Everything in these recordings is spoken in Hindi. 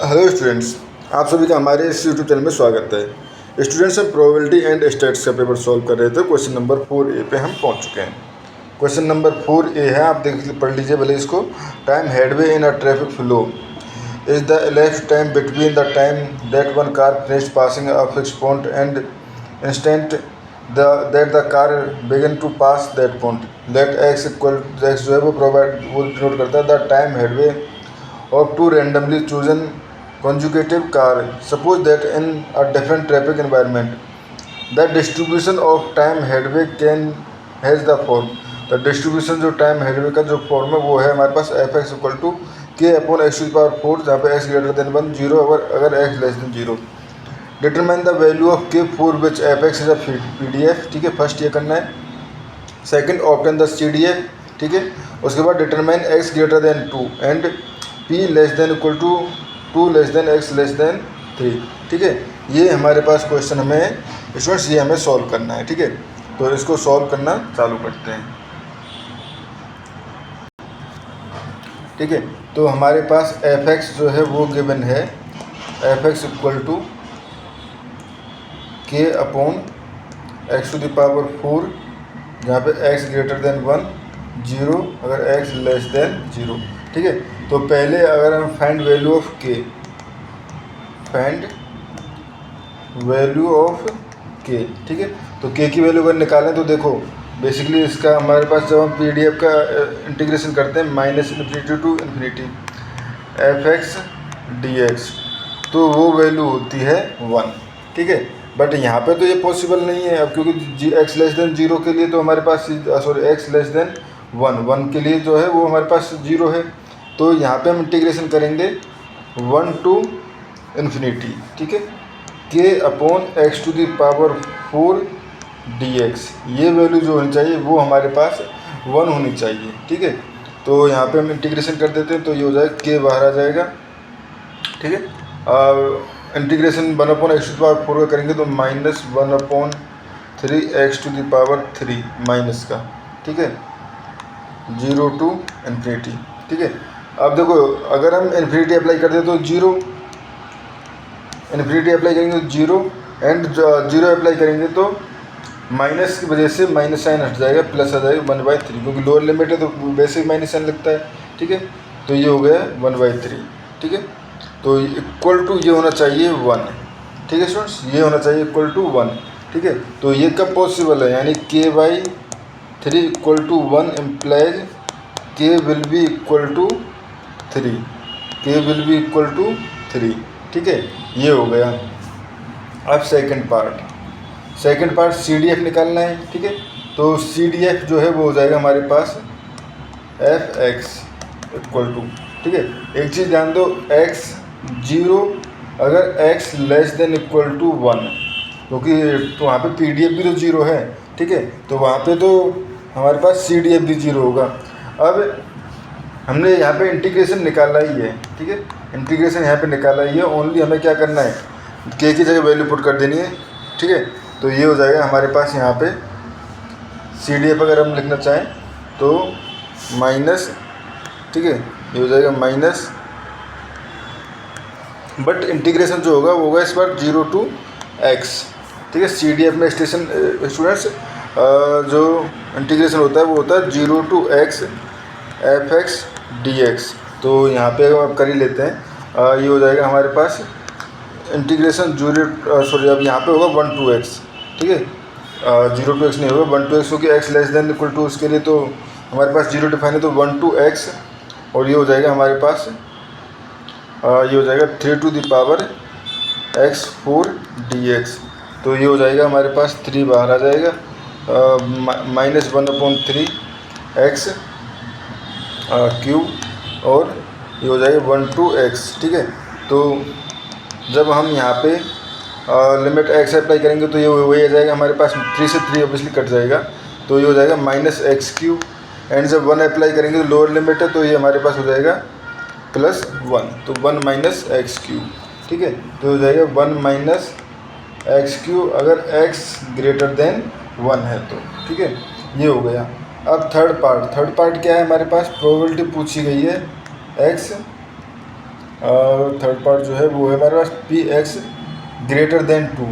हेलो स्टूडेंट्स, आप सभी का हमारे इस यूट्यूब चैनल में स्वागत है। स्टूडेंट्स, हम प्रोबेबिलिटी एंड स्टैट्स का पेपर सॉल्व कर रहे थे। क्वेश्चन नंबर 4A पे हम पहुंच चुके हैं। क्वेश्चन नंबर 4A है, आप पढ़ लीजिए भले इसको। Time headway in a traffic flow is the elapsed time between the time that one car finished passing a fixed point and instant that the car begin to pass that point. Let X equal X जो है वो डिनोट करता है the time headway of two randomly chosen consecutive cars. Suppose that in a different traffic environment, the distribution of time headway has the form. The distribution जो time headway का जो फॉर्म है वो है हमारे पास F X equal to K upon X to the power 4, जहाँ पे एक्स ग्रेटर देन 1 0 अगर X less than 0। Determine the value of K for which F X is a PDF। ठीक है, फर्स्ट ये करना है। Second, obtain the CDF। ठीक है, उसके बाद determine X greater than 2 and P less than equal to 2 less than X less than 3। ठीक है, ये हमारे पास क्वेश्चन हमें स्टूडेंट्स ये हमें सॉल्व करना है। ठीक है, तो इसको सॉल्व करना चालू करते हैं। ठीक है, तो हमारे पास एफ एक्स जो है वो गिवन है F X equal to K upon X to the power 4, जहाँ पे एक्स ग्रेटर देन 1 0 अगर एक्स लेस देन 0। ठीक है, तो पहले अगर हम फाइंड वैल्यू ऑफ के, ठीक है, तो के की वैल्यू अगर निकालें तो देखो बेसिकली इसका हमारे पास जब हम PDF का इंटीग्रेशन करते हैं -∞ to infinity F X D X, तो वो वैल्यू होती है 1। ठीक है, बट यहाँ पे तो ये पॉसिबल नहीं है अब, क्योंकि एक्स लेस देन 0 के लिए तो हमारे पास एक्स लेस देन 1 के लिए जो है वो हमारे पास 0 है। तो यहाँ पे हम इंटीग्रेशन करेंगे 1 टू इन्फिनिटी। ठीक है, K upon X to the power 4 dx, ये वैल्यू जो होनी चाहिए वो हमारे पास 1 होनी चाहिए। ठीक है, तो यहाँ पे हम इंटीग्रेशन कर देते हैं तो ये हो जाएगा के बाहर आ जाएगा। ठीक है, integration 1 upon X to the power 4 का करेंगे तो -1/3 X to the power 3 minus का। ठीक है, 0 टू इन्फिनिटी। ठीक है, अब देखो अगर हम इन्फिनिटी अप्लाई कर दें तो 0, इन्फिनिटी अप्लाई करेंगे तो 0 एंड 0 अप्लाई करेंगे तो माइनस की वजह से माइनस साइन हट जाएगा, प्लस आ जाएगा 1/3, क्योंकि लोअर लिमिट है तो बेसिक माइनस साइन लगता है। ठीक है, तो ये हो गया 1/3। ठीक है, तो इक्वल टू ये होना चाहिए 1। ठीक है स्टूडेंट्स, ये होना चाहिए इक्वल टू 1। ठीक है, तो ये कब पॉसिबल है, यानी k/3 equal to 1 implies k will be equal to 3, k will be equal to 3। ठीक है, ये हो गया। अब सेकंड पार्ट CDF निकालना है। ठीक है, तो CDF जो है वो हो जाएगा हमारे पास एफ एक्स इक्वल टू, ठीक है, एक चीज़ ध्यान दो, x 0 अगर x less than equal to 1, क्योंकि तो वहाँ पे PDF भी तो 0 है। ठीक है, तो वहाँ पे तो हमारे पास CDF भी 0 होगा। अब हमने यहाँ पे इंटीग्रेशन निकाला ही है। ठीक है, इंटीग्रेशन यहाँ पे निकाला ही है, ओनली हमें क्या करना है, के की जगह वैल्यू पुट कर देनी है। ठीक है, तो ये हो जाएगा हमारे पास यहाँ पे CDF अगर हम लिखना चाहें तो माइनस, ठीक है, ये हो जाएगा माइनस, बट इंटीग्रेशन जो होगा वो होगा इस बार 0 टू x। ठीक है, CDF में स्टूडेंट्स जो इंटीग्रेशन होता है वो होता है 0 to x F X D X. तो यहाँ पे अब कर ही लेते हैं, ये हो जाएगा हमारे पास इंटीग्रेशन अब यहाँ पे होगा 1 टू x। ठीक है, 0 टू x नहीं होगा 1 टू x, क्योंकि x less than equal to उसके लिए तो हमारे पास 0 डिफाइन है, तो 1 टू x, और ये हो जाएगा हमारे पास ये हो जाएगा 3 to the power x4 dx। तो ये हो जाएगा हमारे पास 3 बाहर आ जाएगा, -1/3 x क्यूब, और ये हो जाएगा 1 टू x। ठीक है, तो जब हम यहाँ पे लिमिट x अप्लाई करेंगे तो ये वही आ जाएगा हमारे पास, 3 से 3 ऑब्वियसली कट जाएगा, तो ये हो जाएगा -x3, एंड जब 1 अप्लाई करेंगे तो लोअर लिमिट है तो ये हमारे पास हो जाएगा +1, तो 1 माइनस x3। ठीक है, तो हो जाएगा 1 - x3 अगर x ग्रेटर देन 1 है तो। ठीक है, ये हो गया। अब थर्ड पार्ट क्या है हमारे पास, प्रोबेबिलिटी पूछी गई है x और थर्ड पार्ट जो है वो है हमारे पास P X greater than two,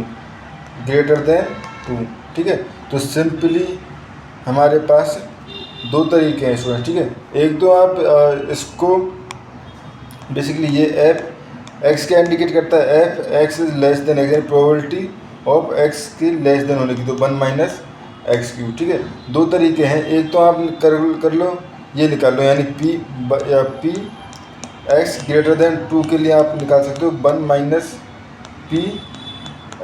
ठीक है। तो सिंपली हमारे पास दो तरीके हैं स्टूडेंट, ठीक है। एक तो आप इसको बेसिकली ये एफ एक्स क्या इंडिकेट करता है, F X is less than x, यानी प्रोबेबिलिटी ऑफ एक्स की लेस देन होने की, तो 1 माइनस एक्स क्यू, ठीक है। दो तरीके हैं, एक तो आप कर लो ये निकाल लो, यानी पी एक्स ग्रेटर देन 2 के लिए आप निकाल सकते हो 1 minus P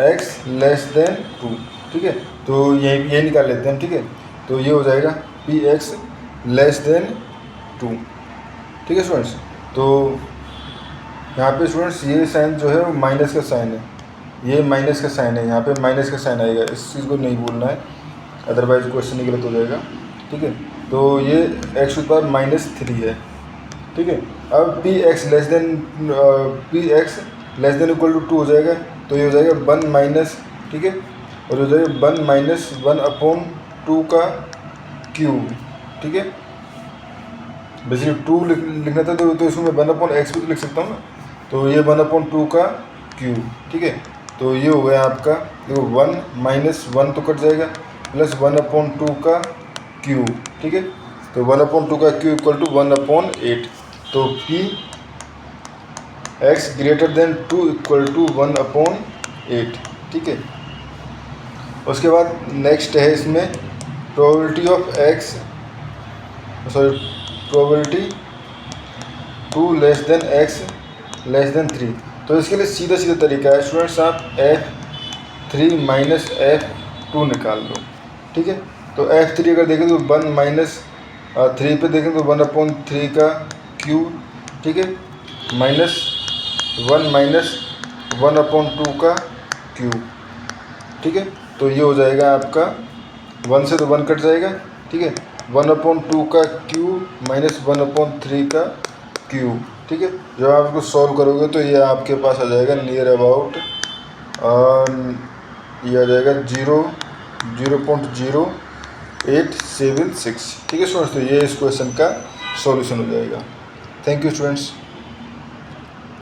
X less then 2, ठीक है। तो ये निकाल लेते हैं, ठीक है। तो ये हो जाएगा पी एक्स लेस देन 2, ठीक है स्टूडेंट्स। तो यहाँ पे स्टूडेंट्स ये साइन जो है वो माइनस का साइन है, ये माइनस का साइन है, यहाँ पे माइनस का साइन आएगा, इस चीज़ को नहीं भूलना है, अदरवाइज क्वेश्चन ही गलत हो जाएगा, ठीक है। तो ये एक्स टू द पावर -3 है, ठीक है। अब P X less than equal to 2 हो जाएगा, तो ये हो जाएगा 1 माइनस, ठीक है, और हो जाएगा 1 माइनस 1/2 का क्यूब, ठीक है। बेसिकली 2 लिखना था तो इसमें मैं 1/x भी तो लिख सकता हूँ ना, तो ये 1/2 का क्यूब, ठीक है। तो ये हो गया आपका, देखो 1 माइनस 1 तो कट जाएगा, प्लस 1/2 का क्यूब, ठीक है। तो 1/2 का क्यूब इक्वल टू 1/8, तो P X greater than 2 equal to 1/8, ठीक है। उसके बाद नेक्स्ट है इसमें probability of X, probability 2 less than X less than 3। तो इसके लिए सीधा तरीका है स्टूडेंट्स, आप F3 माइनस F2 निकाल लो, ठीक है। तो F3 अगर देखें तो 1 माइनस 3 पे देखें तो 1/3 का क्यूब, ठीक है, माइनस 1 माइनस 1/2 का क्यूब, ठीक है। तो ये हो जाएगा आपका 1 से तो 1 कट जाएगा, ठीक है, 1/2 का क्यूब माइनस 1/3 का क्यूब, ठीक है। जब आप इसको सॉल्व करोगे तो ये आपके पास आ जाएगा नियर अबाउट ये आ जाएगा 0.0876, ठीक है स्टूडेंट्स। तो ये इस क्वेश्चन का सॉल्यूशन हो जाएगा। Thank you students.